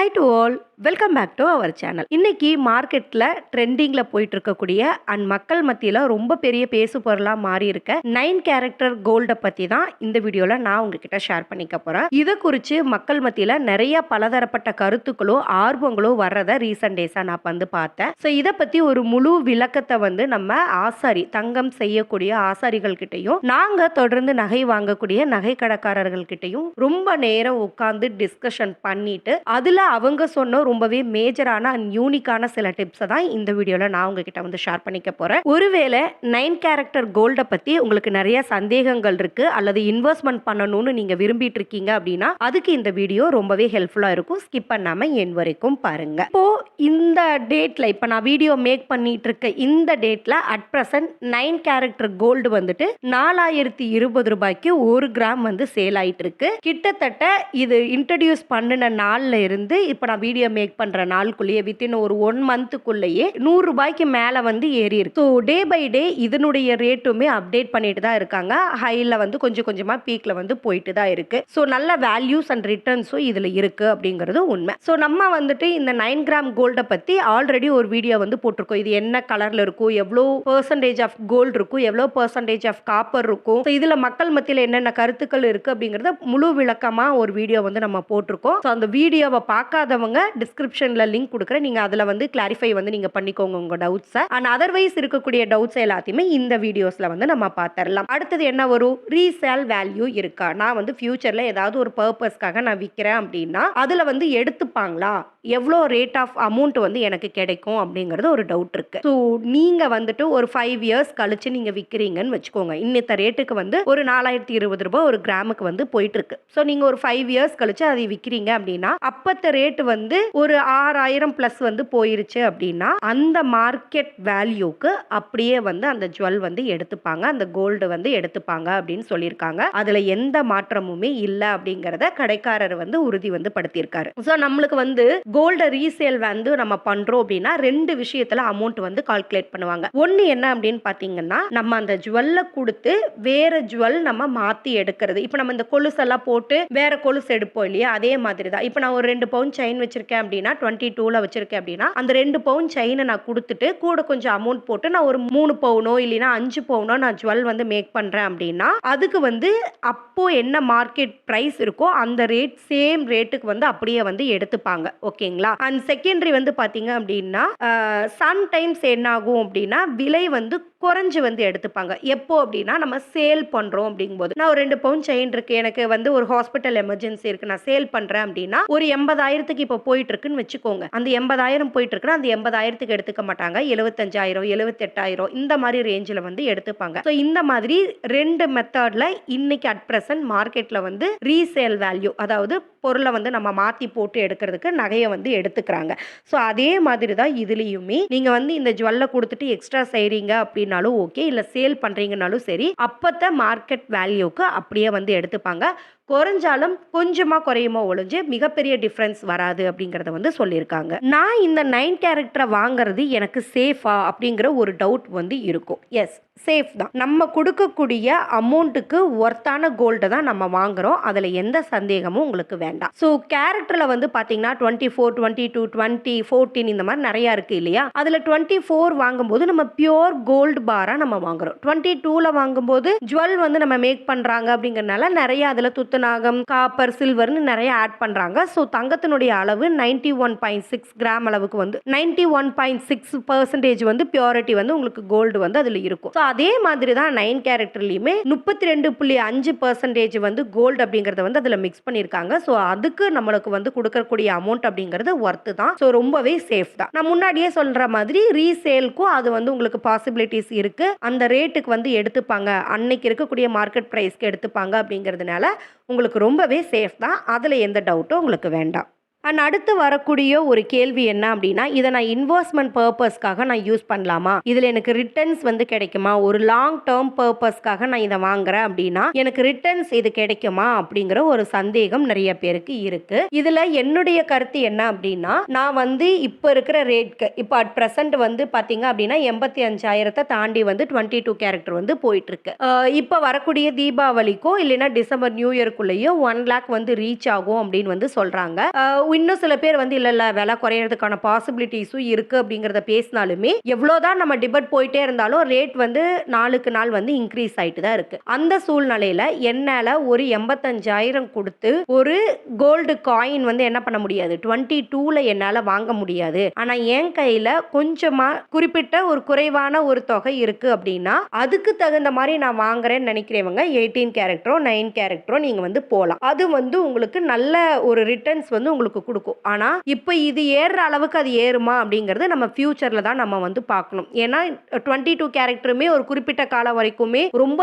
Hi to all, welcome back to our channel. இன்னைக்கு மார்க்கெட்டில் ட்ரெண்டிங்கில் போயிட்டு இருக்கக்கூடிய அண்ட் மக்கள் மத்தியில் ரொம்ப பெரிய பேசு பொருளாக மாறி இருக்க 9 கேரக்டர் கோல்டை பற்றி தான் இந்த வீடியோவில் நான் உங்ககிட்ட ஷேர் பண்ணிக்க போகிறேன். இதை குறித்து மக்கள் மத்தியில் நிறைய பலதரப்பட்ட கருத்துக்களோ ஆர்வங்களோ வர்றதை ரீசன்ட் டேஸாக நான் பார்த்தேன். ஸோ இதை பற்றி ஒரு முழு விளக்கத்தை நம்ம ஆசாரி தங்கம் செய்யக்கூடிய ஆசாரிகள்கிட்டையும் நாங்கள் தொடர்ந்து நகை வாங்கக்கூடிய நகை கடைக்காரர்கள்கிட்டையும் ரொம்ப நேரம் உட்காந்து டிஸ்கஷன் பண்ணிட்டு அதில் அவங்க சொன்ன ரொம்பவே மேஜரான அண்ட் யூனிக்கான சில டிப்ஸை தான் இந்த வீடியோவில் நான் உங்ககிட்ட ஷேர் பண்ணிக்க போகிறேன். ஒருவேளை 9 கேரக்டர் கோல்டை பற்றி உங்களுக்கு நிறைய சந்தேகங்கள் இருக்குது அல்லது இன்வெஸ்ட்மெண்ட் பண்ணணும்னு நீங்கள் விரும்பிட்டு இருக்கீங்க அப்படின்னா அதுக்கு இந்த வீடியோ ரொம்பவே ஹெல்ப்ஃபுல்லாக இருக்கும். ஸ்கிப் பண்ணாமல் என் வரைக்கும் பாருங்கள். இப்போது இந்த டேட்டில் இப்போ நான் வீடியோ மேக் பண்ணிட்டு இருக்க இந்த டேட்டில் அட் ப்ரெசன்ட் 9 கேரக்டர் கோல்டு 4020 ரூபாய்க்கு 1 கிராம் சேல் ஆயிட்டு இருக்கு. கிட்டத்தட்ட இது இன்ட்ரடியூஸ் பண்ணின நாள்ல இருந்து இப்போ நான் வீடியோ மேக் பண்ற நாளுக்குள்ளேயே வித்தின் ஒரு 1 மந்த்துக்குள்ளேயே 100 ரூபாய்க்கு மேல ஏறி இருக்கு. ஸோ டே பை டே இதனுடைய ரேட்டுமே அப்டேட் பண்ணிட்டு தான் இருக்காங்க. ஹைல கொஞ்சம் கொஞ்சமா பீக்ல போயிட்டு தான் இருக்கு. ஸோ நல்ல வேல்யூஸ் அண்ட் ரிட்டர்ன்ஸும் இதுல இருக்கு அப்படிங்கிறது உண்மை. ஸோ நம்ம இந்த 9 கிராம் கோல்டை பத்தி ஆல்ரெடி ஒரு வீடியோ போட்டிருக்கோம். இது என்ன கலர்ல இருக்கும், எவ்வளோ பெர்சன்டேஜ் ஆஃப் கோல்டு இருக்கும், எவ்வளோ பெர்சன்டேஜ் ஆஃப் காப்பர் இருக்கும், இதுல மக்கள் மத்தியில் என்னென்ன கருத்துக்கள் இருக்கு அப்படிங்கறத முழு விளக்கமா ஒரு வீடியோ நம்ம போட்டிருக்கோம். ஸோ அந்த வீடியோவை பார்க்காதவங்க டிஸ்கிரிப்ஷன்ல லிங்க் கொடுக்குறேன். நீங்க அதுல கிளாரிஃபை நீங்க பண்ணிக்கோங்க உங்க டவுட்ஸை. அண்ட் அதர்வைஸ் இருக்கக்கூடிய டவுட்ஸ் எல்லாத்தையுமே இந்த வீடியோஸ்ல நம்ம பார்த்துடலாம். அடுத்தது என்ன வரும், ரீசேல் வேல்யூ இருக்கா? நான் ஃபியூச்சர்ல ஏதாவது ஒரு பர்பஸ்க்காக நான் விற்கிறேன் அப்படின்னா அதுல எடுத்துப்பாங்களா, எவ்வளோ ரேட் ஆஃப் அமௌண்ட் எனக்கு கிடைக்கும் அப்படிங்கிறது ஒரு டவுட் இருக்கு. ஸோ நீங்க ஒரு 5 இயர்ஸ் கழிச்சு நீங்க விற்கிறீங்கன்னு வச்சுக்கோங்க. இன்னத்த ரேட்டுக்கு ஒரு 4020 ரூபாய் ஒரு கிராமுக்கு போயிட்டு இருக்கு. ஸோ நீங்க ஒரு 5 இயர்ஸ் கழிச்சு அதை விற்கிறீங்க அப்படின்னா அப்பத்த ரேட் ஒரு 6000 பிளஸ் போயிருச்சு அப்படின்னா அந்த மார்க்கெட் வேல்யூக்கு அப்படியே அந்த ஜுவல் எடுத்துப்பாங்க, அந்த கோல்டு எடுத்துப்பாங்க அப்படின்னு சொல்லியிருக்காங்க. அதுல எந்த மாற்றமுமே இல்லை அப்படிங்கறத கடைக்காரர் உறுதி படுத்தியிருக்காரு. ஸோ நம்மளுக்கு கோல்ட ரீசேல் நம்ம பண்றோம் அப்படின்னா 2 விஷயத்துல அமௌண்ட் கால்குலேட் பண்ணுவாங்க. ஒன்னு என்ன அப்படின்னு பாத்தீங்கன்னா, நம்ம அந்த ஜுவல்ல கொடுத்து வேற ஜுவல் நம்ம மாத்தி எடுக்கிறது. இப்ப நம்ம இந்த கொலுசெல்லாம் போட்டு வேற கொலுசு எடுப்போம் இல்லையா, அதே மாதிரி தான். இப்ப நான் ஒரு 2 பவுன் செயின் வச்சிருக்கேன் அப்படின்னா 22ல வச்சிருக்கேன் அப்படின்னா அந்த 2 பவுன் செயினை நான் கொடுத்துட்டு கூட கொஞ்சம் அமௌண்ட் போட்டு நான் ஒரு 3 பவுனோ இல்லைன்னா 5 பவுனோ நான் ஜுவல் மேக் பண்றேன் அப்படின்னா அதுக்கு அப்போ என்ன மார்க்கெட் பிரைஸ் இருக்கோ அந்த ரேட் சேம் ரேட்டுக்கு அப்படியே எடுத்துப்பாங்க. ஓகேங்களா? அண்ட் செகண்டரி பாத்தீங்க அப்படின்னா சம்டைம்ஸ் என்ன ஆகும் அப்படின்னா விலை குறைஞ்சு எடுத்துப்பாங்க. எப்போ அப்படின்னா நம்ம சேல் பண்றோம் அப்படிங்கும்போது, நான் ஒரு 2 பவுன் செயின் இருக்கு, எனக்கு ஒரு ஹாஸ்பிட்டல் எமர்ஜென்சி இருக்கு, நான் சேல் பண்றேன் அப்படின்னா ஒரு 80,000க்கு இப்போ போயிட்டு இருக்குன்னு வச்சுக்கோங்க. அந்த 80,000 போயிட்டு இருக்குன்னா அந்த 80,000க்கு எடுத்துக்க மாட்டாங்க, 75,000 78,000 இந்த மாதிரி ரேஞ்சில் எடுத்துப்பாங்க. ஸோ இந்த மாதிரி 2 மெத்தட்ல இன்னைக்கு அட் பிரசன்ட் மார்க்கெட்ல ரீசேல் வேல்யூ, அதாவது பொருளை நம்ம மாத்தி போட்டு எடுக்கிறதுக்கு நகையை எடுத்துக்கிறாங்க. ஸோ அதே மாதிரி தான் இதுலயுமே நீங்க இந்த ஜுவல்ல கொடுத்துட்டு எக்ஸ்ட்ரா செய்றீங்க அப்படின்னாலும் ஓகே, இல்ல சேல் பண்றீங்கனாலும் சரி, அப்பத்த மார்க்கெட் வேல்யூக்கு அப்படியே எடுத்துப்பாங்க. குறைஞ்சாலும் கொஞ்சமா குறையுமோ ஒழிஞ்சு மிகப்பெரிய டிஃபரன்ஸ் வராது அப்படிங்கறத சொல்லியிருக்காங்க. நான் இந்த 9 கேரக்டரை வாங்குறது எனக்கு சேஃபா அப்படிங்கிற ஒரு டவுட் இருக்கும். எஸ், சேஃப் தான். நம்ம கொடுக்கக்கூடிய அமௌண்ட்டுக்கு ஒர்த்தான கோல்டை தான் நம்ம வாங்குறோம், அதுல எந்த சந்தேகமும் உங்களுக்கு வேண்டாம். ஸோ கேரக்டர்ல பாத்தீங்கன்னா 24, 22, 20, 14 இந்த மாதிரி நிறைய இருக்கு இல்லையா. அதுல 24 வாங்கும்போது நம்ம பியோர் கோல்டு பாரா நம்ம வாங்குறோம். 22ல வாங்கும்போது ஜுவல் நம்ம மேக் பண்றாங்க அப்படிங்கறதுனால நிறைய அதுல துத்தநாகம், காப்பர், சில்வர்னு நிறைய ஆட் பண்றாங்க. ஸோ தங்கத்தினுடைய அளவு 91.6 கிராம் அளவுக்கு 91.6% பியூரிட்டி உங்களுக்கு கோல்டு அதுல இருக்கும். அதே மாதிரி தான் 9 கேரக்டர்லயுமே 32.5% கோல்டு அப்படிங்கறத அதுல மிக்ஸ் பண்ணிருக்காங்க. ஸோ அதுக்கு நம்மளுக்கு கொடுக்கக்கூடிய அமௌண்ட் அப்படிங்கிறது ஒர்த்து தான். ஸோ ரொம்பவே சேஃப் தான். நான் முன்னாடியே சொல்ற மாதிரி ரீசேலுக்கும் அது உங்களுக்கு பாசிபிலிட்டிஸ் இருக்கு. அந்த ரேட்டுக்கு எடுத்துப்பாங்க, அன்னைக்கு இருக்கக்கூடிய மார்க்கெட் பிரைஸ்க்கு எடுத்துப்பாங்க அப்படிங்கிறதுனால உங்களுக்கு ரொம்பவே சேஃப் தான். அதுல எந்த டவுட்டும் உங்களுக்கு வேண்டாம். அண்ட் அடுத்து வரக்கூடிய ஒரு கேள்வி என்ன அப்படின்னா, இதை நான் இன்வெஸ்ட்மெண்ட் பர்பஸ்க்காக நான் யூஸ் பண்ணலாமா, இதில் எனக்கு ரிட்டர்ன்ஸ் கிடைக்குமா, ஒரு லாங் டேர்ம் பர்பஸ்க்காக நான் இதை வாங்குறேன் அப்படின்னா எனக்கு ரிட்டர்ன்ஸ் இது கிடைக்குமா அப்படிங்கிற ஒரு சந்தேகம் நிறைய பேருக்கு இருக்கு. இதில் என்னுடைய கருத்து என்ன அப்படின்னா, நான் இப்போ இருக்கிற ரேட்க்கு இப்போ அட் ப்ரெசென்ட் பார்த்தீங்க அப்படின்னா 85,000 தாண்டி 22 கேரக்டர் போயிட்டு இருக்கு. இப்போ வரக்கூடிய தீபாவளிக்கோ இல்லைன்னா டிசம்பர் நியூ இயர்க்குள்ளேயோ 1 லேக் ரீச் ஆகும் அப்படின்னு சொல்றாங்க. இன்னும் சில பேர் வந்து இல்ல விலை குறையறதுக்கான பாசிபிலிட்டிஸும் இருக்கு அப்படிங்கறத பேசினாலுமே எவ்வளவுதான் நம்ம டிபேட் போயிட்டே இருந்தாலும் ரேட் வந்து நாளுக்கு நாள் வந்து இன்க்ரீஸ் ஆயிட்டு தான் இருக்கு. அந்த சூழ்நிலையில என்னால ஒரு 85,000 கொடுத்து ஒரு கோல்டு காயின் வந்து என்ன பண்ண முடியாது, 22ல என்னால வாங்க முடியாது. ஆனா என் கையில கொஞ்சமா குறிப்பிட்ட ஒரு குறைவான ஒரு தொகை இருக்கு அப்படின்னா அதுக்கு தகுந்த மாதிரி நான் வாங்குறேன்னு நினைக்கிறவங்க 18 கேரக்டரோ 9 கேரக்டரோ நீங்க வந்து போலாம். அது வந்து உங்களுக்கு நல்ல ஒரு ரிட்டர்ன்ஸ் வந்து உங்களுக்கு கொடுக்கும். ஆனா இப்போ இது ஏறுற அளவுக்கு அது ஏறுமா அப்படிங்கறது நம்ம ஃபியூச்சர்ல தான் நம்ம வந்து பார்க்கணும். ஏன்னா 22 கேரக்டருமே ஒரு குறிப்பிட்ட காலம் வரைக்குமே ரொம்ப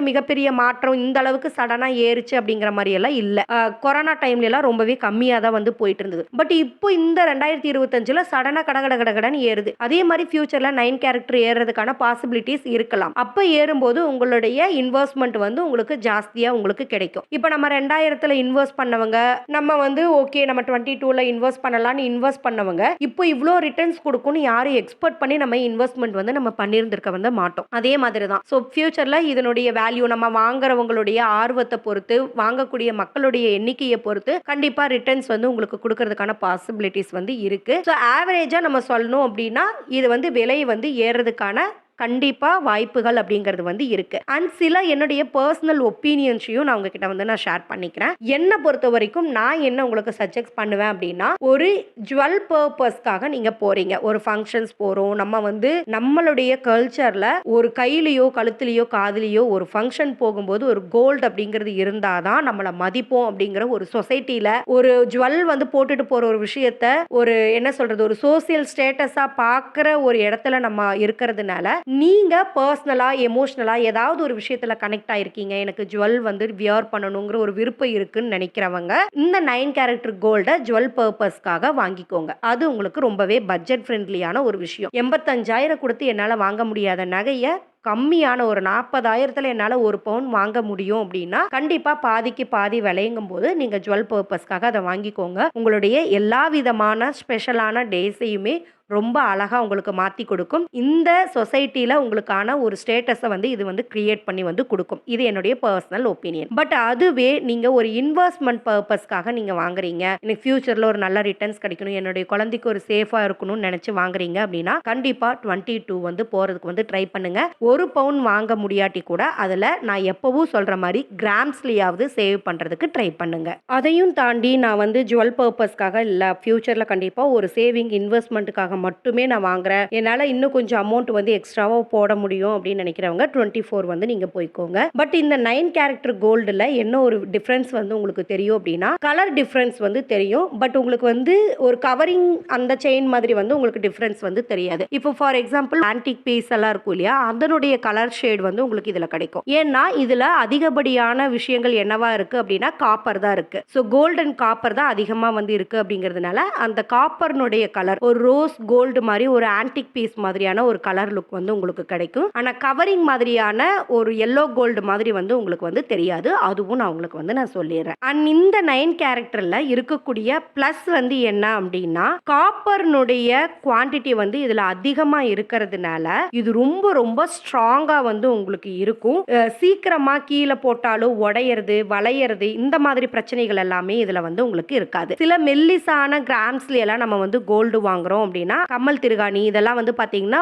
மிகப்பெரிய மாற்றம் இந்த அளவுக்கு சடனா ஏறுச்சு அப்படிங்கிற மாதிரி எல்லாம் இல்ல. கொரோனா டைம்ல எல்லாம் ரொம்பவே கம்மியா தான் வந்து போயிட்டு இருந்தது. பட் இப்போ இந்த 2025ல சடனா கடகடன்னு ஏறுது. அதே மாதிரி ஃபியூச்சர்ல 9 கேரக்டர் ஏறுறதுக்கான பாசிபிலிட்டிஸ் இருக்கலாம். அப்ப ஏறும்போது உங்களுடைய இன்வெஸ்ட்மெண்ட் வந்து உங்களுக்கு ஜாஸ்தியா உங்களுக்கு கிடைக்கும். இப்போ நம்ம 2000ல இன்வெஸ்ட் பண்ணவங்க நம்ம வந்து ஓகே நம்ம 22ல இன்வெஸ்ட் பண்ணலாம்னு இன்வெஸ்ட் பண்ணவங்க இப்போ இவ்ளோ ரிட்டர்ன்ஸ் கொடுக்கும்னு யாரும் எக்ஸ்பெக்ட் பண்ணி நம்ம இன்வெஸ்ட்மெண்ட் வந்து நம்ம பண்ணியிருந்திருக்க வந்து மாட்டோம். அதே மாதிரி தான். ஸோ ஃபியூச்சர்ல இதனுடைய வேல்யூ நம்ம வாங்குறவங்களுடைய ஆர்வத்தை பொறுத்து வாங்கக்கூடிய மக்களுடைய எண்ணிக்கையை பொறுத்து கண்டிப்பா ரிட்டர்ன்ஸ் வந்து உங்களுக்கு கொடுக்கறதுக்கான பாசிபிலிட்டிஸ் வந்து இருக்கு. ஸோ ஆவரேஜா நம்ம சொல்லணும் அப்படின்னா இது வந்து விலை வந்து ஏறுறதுக்கான கண்டிப்பா வாய்ப்புகள் அப்படிங்கிறது வந்து இருக்கு. அண்ட் சில என்னுடைய பர்சனல் ஒப்பீனியன்ஸையும் நான் உங்ககிட்ட வந்து நான் ஷேர் பண்ணிக்கிறேன். என்ன பொறுத்த வரைக்கும் நான் என்ன உங்களுக்கு சஜெக்ட் பண்ணுவேன் அப்படின்னா ஒரு ஜுவல் பர்பஸ்க்காக நீங்க போறீங்க, ஒரு ஃபங்க்ஷன்ஸ் போறோம், நம்ம வந்து நம்மளுடைய கல்ச்சர்ல ஒரு கையிலையோ கழுத்துலையோ காதுலையோ ஒரு ஃபங்க்ஷன் போகும்போது ஒரு கோல்டு அப்படிங்கிறது இருந்தாதான் நம்மளை மதிப்போம் அப்படிங்கிற ஒரு சொசைட்டில ஒரு ஜுவல் வந்து போட்டுட்டு போற ஒரு விஷயத்த ஒரு என்ன சொல்றது ஒரு சோசியல் ஸ்டேட்டஸா பாக்குற ஒரு இடத்துல நம்ம இருக்கிறதுனால நீங்க பர்சனலா எமோஷனலா ஏதாவது ஒரு விஷயத்துல கனெக்ட் ஆயிருக்கீங்க, எனக்கு ஜுவல் வந்து வியர் பண்ணணுங்கிற ஒரு விருப்பம் இருக்குன்னு நினைக்கிறவங்க இந்த 9 கேரக்டர் கோல்ட ஜுவல் பர்பஸ்க்காக வாங்கிக்கோங்க. அது உங்களுக்கு ரொம்பவே பட்ஜெட் ஃப்ரெண்ட்லியான ஒரு விஷயம். 85,000 கொடுத்து என்னால வாங்க முடியாத நகைய கம்மியான ஒரு 40,000ல என்னால ஒரு பவுன் வாங்க முடியும் அப்படின்னா கண்டிப்பா பாதிக்கு பாதி விலைங்கும் போது நீங்க ஜுவல் பர்பஸ்க்காக அதை வாங்கிக்கோங்க. உங்களுடைய எல்லா விதமான ஸ்பெஷலான டேஸையுமே ரொம்ப அழகா உங்களுக்கு மாத்தி கொடுக்கும். இந்த சொசைட்டில உங்களுக்கான ஒரு ஸ்டேட்டஸை வந்து இது வந்து கிரியேட் பண்ணி வந்து கொடுக்கும். இது என்னுடைய பர்சனல் ஒப்பீனியன். பட் அதுவே நீங்க ஒரு இன்வெஸ்ட்மெண்ட் பர்பஸ்க்காக நீங்க வாங்குறீங்க, எனக்கு ஃபியூச்சர்ல ஒரு நல்ல ரிட்டர்ன்ஸ் கிடைக்கணும், என்னுடைய குழந்தைக்கு ஒரு சேஃபா இருக்கணும்னு நினைச்சு வாங்குறீங்க அப்படின்னா கண்டிப்பா 22 வந்து போறதுக்கு வந்து ட்ரை பண்ணுங்க. ஒரு பவுன் வாங்க முடியாட்டி கூட அதுல நான் எப்பவும் சொல்ற மாதிரி கிராம்ஸ்லயாவது சேவ் பண்றதுக்கு ட்ரை பண்ணுங்க. அதையும் தாண்டி நான் வந்து ஜுவல் பர்பஸ்க்காக இல்ல ஃபியூச்சர்ல கண்டிப்பா ஒரு சேவிங் இன்வெஸ்ட்மெண்ட்டுக்காக மட்டுமே நான் வாங்குறேன், என்னால இன்னும் கொஞ்சம் அமௌண்ட் வந்து எக்ஸ்ட்ராவா போட முடியும் அப்படின்னு நினைக்கிறவங்க 24 வந்து நீங்க போய்க்கோங்க. பட் இந்த 9 கேரக்டர் கோல்டுல என்ன ஒரு டிஃபரன்ஸ் வந்து உங்களுக்கு தெரியும் அப்படின்னா கலர் டிஃபரன்ஸ் வந்து தெரியும். பட் உங்களுக்கு வந்து ஒரு கவரிங் அந்த செயின் மாதிரி வந்து உங்களுக்கு டிஃபரன்ஸ் வந்து தெரியாது. இப்போ ஃபார் எக்ஸாம்பிள் ஆன்டிக் பீஸ் எல்லாம் இருக்கும் இல்லையா, அதனுடைய கலர் ஷேட் வந்து உங்களுக்கு இதுல கிடைக்கும். ஏன்னா இதுல அதிகப்படியான விஷயங்கள் என்னவா இருக்கு அப்படின்னா காப்பர் தான் இருக்கு. ஸோ கோல்டு அண்ட் காப்பர் தான் அதிகமா வந்து இருக்கு அப்படிங்கிறதுனால அந்த காப்பர்னுடைய கலர் ஒரு ரோஸ் கோல்டு மாதிரி ஒரு ஆன்டிக் பீஸ் மாதிரியான ஒரு கலர் லுக் வந்து உங்களுக்கு கிடைக்கும். ஆனா கவரிங் மாதிரியான ஒரு எல்லோ கோல்டு மாதிரி வந்து உங்களுக்கு வந்து தெரியாது. அதுவும் நான் உங்களுக்கு வந்து நான் சொல்லிடுறேன். அண்ட் இந்த 9 கேரக்டர்ல இருக்கக்கூடிய பிளஸ் வந்து என்ன அப்படின்னா காப்பர்னுடைய குவான்டிட்டி வந்து இதுல அதிகமா இருக்கிறதுனால இது ரொம்ப ரொம்ப ஸ்ட்ராங்கா வந்து உங்களுக்கு இருக்கும். சீக்கிரமா கீழே போட்டாலும் உடையிறது வளையிறது இந்த மாதிரி பிரச்சனைகள் எல்லாமே இதுல வந்து உங்களுக்கு இருக்காது. சில மெல்லிசான கிராம்ஸ்ல எல்லாம் நம்ம வந்து கோல்டு வாங்குறோம் அப்படின்னா கம்மல் திருகாணி இதெல்லாம் வந்து பாத்தீங்கன்னா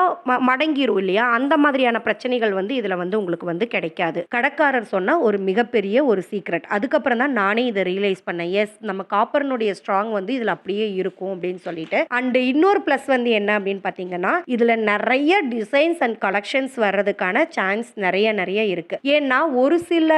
மடங்கிரும் இல்லையா, அந்த மாதிரியான பிரச்சனைகள் வந்து இதுல வந்து உங்களுக்கு வந்து கிடைக்காது. கடைக்காரர் சொன்ன ஒரு மிகப்பெரிய ஒரு சீக்ரெட். அதுக்கப்புறம் தான் நானே இதை ரியலைஸ் பண்ணேன். எஸ் நம்ம காப்பர்னுடைய ஸ்ட்ராங் வந்து இதுல அப்படியே இருக்கும் அப்படின்னு சொல்லிட்டு. அண்ட் இன்னொரு பிளஸ் வந்து என்ன அப்படின்னு பாத்தீங்கன்னா இதுல நிறைய டிசைன்ஸ் அண்ட் கலெக்ஷன்ஸ் வர்றதுக்கான சான்ஸ் நிறைய இருக்கு. ஏன்னா ஒரு சில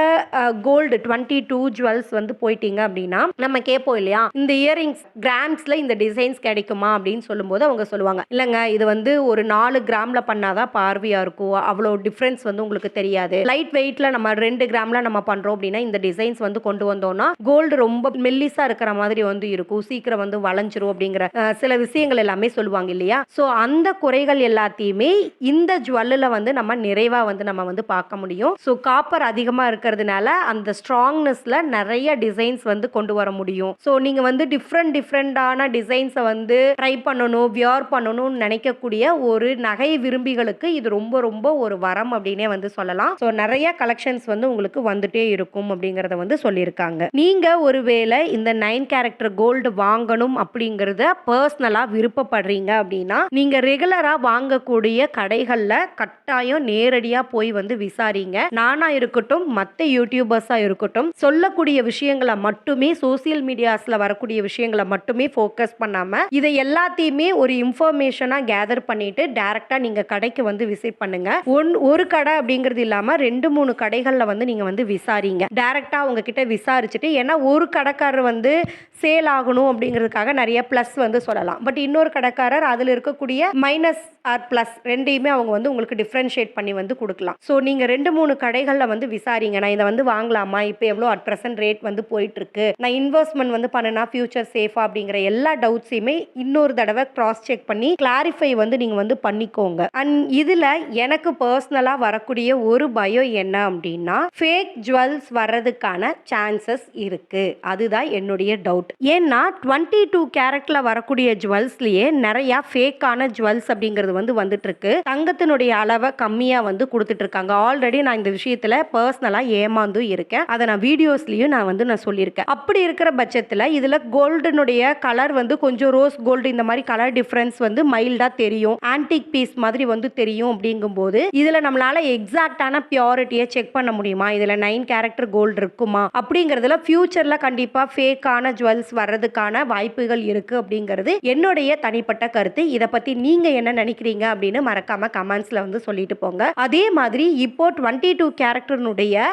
கோல்டு 22 ஜுவல்ஸ் வந்து போயிட்டீங்க அப்படின்னா நம்ம கேட்போம் இல்லையா, இந்த இயரிங்ஸ் கிராம்ஸ்ல இந்த டிசைன்ஸ் கிடைக்குமா அப்படின்னு சொல்லும்போது அவங்க சொல்லுவாங்க இல்லைங்க இது வந்து ஒரு 4 கிராம்ல பண்ணாதான் பார்வையா இருக்கும், அவ்வளோ டிஃபரன்ஸ் வந்து உங்களுக்கு தெரியாது. லைட் வெயிட்ல நம்ம 2 கிராம்ல நம்ம பண்றோம் அப்படின்னா இந்த டிசைன்ஸ் வந்து கொண்டு வந்தோம்னா கோல்டு ரொம்ப மெல்லிசா இருக்கிற மாதிரி வந்து இருக்கும், சீக்கிரம் வந்து வளைஞ்சிரும் அப்படிங்கிற சில விஷயங்கள் எல்லாமே சொல்லுவாங்க இல்லையா. ஸோ அந்த குறைகள் எல்லாத்தையுமே இந்த ஜுவல்ல வந்து நம்ம நிறைவா வந்து நம்ம வந்து பார்க்க முடியும். ஸோ காப்பர் அதிகமா இருக்கிறதுனால அந்த ஸ்ட்ராங்னஸ்ல நிறைய டிசைன்ஸ் வந்து கொண்டு வர முடியும். ஸோ நீங்க வந்து டிஃப்ரெண்டான டிசைன்ஸை வந்து ட்ரை பண்ணணும், வியர் வியர் பண்ணணும்னு நினைக்கக்கூடிய ஒரு நகை விரும்பிகளுக்கு இது ரொம்ப ரொம்ப ஒரு வரம் அப்படின்னே வந்து சொல்லலாம். ஸோ நிறைய கலெக்ஷன்ஸ் வந்து உங்களுக்கு வந்துட்டே இருக்கும் அப்படிங்கிறத வந்து சொல்லியிருக்காங்க. நீங்க ஒருவேளை இந்த 9 கேரக்டர் கோல்டு வாங்கணும் அப்படிங்கிறத பர்சனலா விருப்பப்படுறீங்க அப்படின்னா நீங்க ரெகுலரா வாங்கக்கூடிய கடைகள்ல கட்டாயம் நேரடியா போய் வந்து விசாரிங்க. நானா இருக்கட்டும், மற்ற யூடியூபர்ஸா இருக்கட்டும், சொல்லக்கூடிய விஷயங்களை மட்டுமே சோசியல் மீடியாஸ்ல வரக்கூடிய விஷயங்களை மட்டுமே ஃபோக்கஸ் பண்ணாம இதை எல்லாத்தையுமே ஒரு இன்ஃபர்மேஷனா கேதர் பண்ணிட்டு டைரக்டா நீங்க கடைக்கு வந்து விசிட் பண்ணுங்க. ஒரு கடை அப்படிங்கிறது இல்லாம 2-3 கடைகள்ல வந்து நீங்க வந்து விசாரிங்க. டைரக்டா அவங்க கிட்ட விசாரிச்சுட்டு, ஏன்னா ஒரு கடைக்காரர் வந்து சேல் ஆகணும் அப்படிங்கிறதுக்காக நிறைய பிளஸ் வந்து சொல்லலாம். பட் இன்னொரு கடைக்காரர் அதில் இருக்கக்கூடிய மைனஸ் ஆர் பிளஸ் ரெண்டையுமே அவங்க வந்து உங்களுக்கு டிஃப்ரென்ஷியேட் பண்ணி வந்து கொடுக்கலாம். ஸோ நீங்க 2-3 கடைகளில் வந்து விசாரிங்க. நான் இதை வந்து வாங்கலாமா, இப்போ எவ்வளோ அட் ப்ரெசென்ட் ரேட் வந்து போயிட்டு இருக்கு, நான் இன்வெஸ்ட்மெண்ட் வந்து பண்ணனா ஃபியூச்சர் சேஃபா அப்படிங்கிற எல்லா டவுட்ஸையுமே இன்னொரு தடவை கிராஸ் செக் பண்ணி கிளாரிஃபை வந்து நீங்க வந்து பண்ணிக்கோங்க. அண்ட் இதுல எனக்கு பர்சனலா வரக்கூடிய ஒரு பயம் என்ன அப்படின்னா, ஃபேக் ஜுவல்ஸ் வர்றதுக்கான சான்சஸ் இருக்கு. அதுதான் என்னுடைய டவுட். ஏன்னா 22 கேரட்ல வரக்கூடிய ஜுவல்ஸ்லயே நிறைய ஃபேக்கான ஜுவல்ஸ் அப்படிங்கிறது வந்து வந்துட்டு இருக்கு. தங்கத்தினுடைய அளவை கம்மியா வந்து கொடுத்துட்டு இருக்காங்க. ஆல்ரெடி நான் இந்த விஷயத்துல பர்சனலா ஏமாந்து இருக்கேன். அதை நான் வீடியோஸ்லயும் நான் சொல்லியிருக்கேன். அப்படி இருக்கிற பட்சத்துல இதுல கோல்டனுடைய கலர் வந்து கொஞ்சம் ரோஸ் கோல்டு இந்த மாதிரி கலர் டிஃபரன்ஸ் வந்து மைல்டா தெரியும், ஆன்டிக் பீஸ் மாதிரி வந்து தெரியும். அப்படிங்கும்போது இதுல நம்மளால எக்ஸாக்டான பியூரிட்டியை செக் பண்ண முடியுமா, இதுல 9 கேரக்டர் கோல்டு இருக்குமா அப்படிங்கறதுல ஃபியூச்சர்ல கண்டிப்பா ஃபேக்கான ஜுவல்ஸ் வர்றதுக்கான வாய்ப்புகள் இருக்கு அப்படிங்கிறது என்னுடைய தனிப்பட்ட கருத்து. இதை பத்தி நீங்க என்ன நினைக்கிறீங்க அப்படின்னு மறக்காம கமெண்ட்ஸ்ல வந்து சொல்லிட்டு போங்க. அதே மாதிரி இப்போ 22 கேரக்டருடைய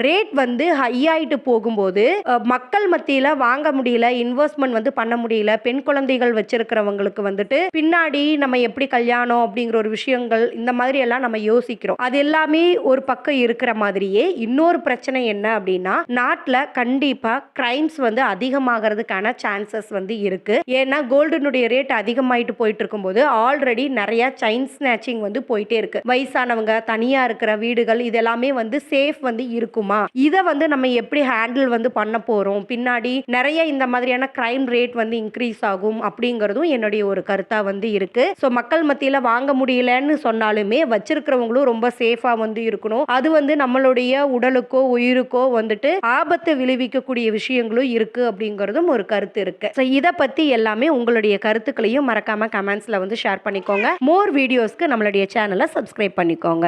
ரேட் வந்து ஹை ஆயிட்டு போகும்போது மக்கள் மத்தியில வாங்க முடியல, இன்வெஸ்ட்மெண்ட் வந்து பண்ண முடியல, பெண் குழந்தைகள் வச்சிருக்கிறவங்களுக்கு வந்துட்டு பின்னாடி நம்ம எப்படி கல்யாணம் அப்படிங்கிற ஒரு விஷயங்கள் இந்த மாதிரி எல்லாம் நம்ம யோசிக்கிறோம். அது எல்லாமே ஒரு பக்கம் இருக்கிற மாதிரியே இன்னொரு பிரச்சனை என்ன அப்படின்னா, நாட்டில் கண்டிப்பா கிரைம்ஸ் வந்து அதிகமாகிறதுக்கான சான்சஸ் வந்து இருக்கு. ஏன்னா கோல்டனுடைய ரேட் அதிகமாயிட்டு போயிட்டு இருக்கும்போது ஆல்ரெடி நிறைய செயின் ஸ்நாச்சிங் வந்து போயிட்டே இருக்கு. வயசானவங்க தனியா இருக்கிற வீடுகள் இதெல்லாமே வந்து சேஃப் வந்து இருக்குமா, இதை வந்து நம்ம எப்படி ஹேண்டில் வந்து பண்ண போறோம், பின்னாடி நிறைய இந்த மாதிரியான கிரைம் ரேட் வந்து இன்க்ரீஸ் ஆகும் அப்படிங்கிறதும் என்னுடைய ஒரு கருத்தா வந்து இருக்கு. ஸோ மக்கள் மத்தியில் வாங்க முடியலன்னு சொன்னாலுமே வச்சிருக்கிறவங்களும் ரொம்ப சேஃபா வந்து இருக்கணும். அது வந்து நம்மளுடைய உடலுக்கோ உயிருக்கோ வந்துட்டு ஆபத்தை விளைவிக்கக்கூடிய விஷயங்களும் இருக்கு அப்படிங்கிறதும் ஒரு கருத்து இருக்கு. ஸோ இதை பத்தி எல்லாமே உங்களுடைய கருத்துக்களையும் மறக்காம கமெண்ட்ஸ்ல வந்து ஷேர் பண்ணிக்கோங்க. மோர் வீடியோஸ்க்கு நம்மளுடைய சேனலை சப்ஸ்கிரைப் பண்ணிக்கோங்க.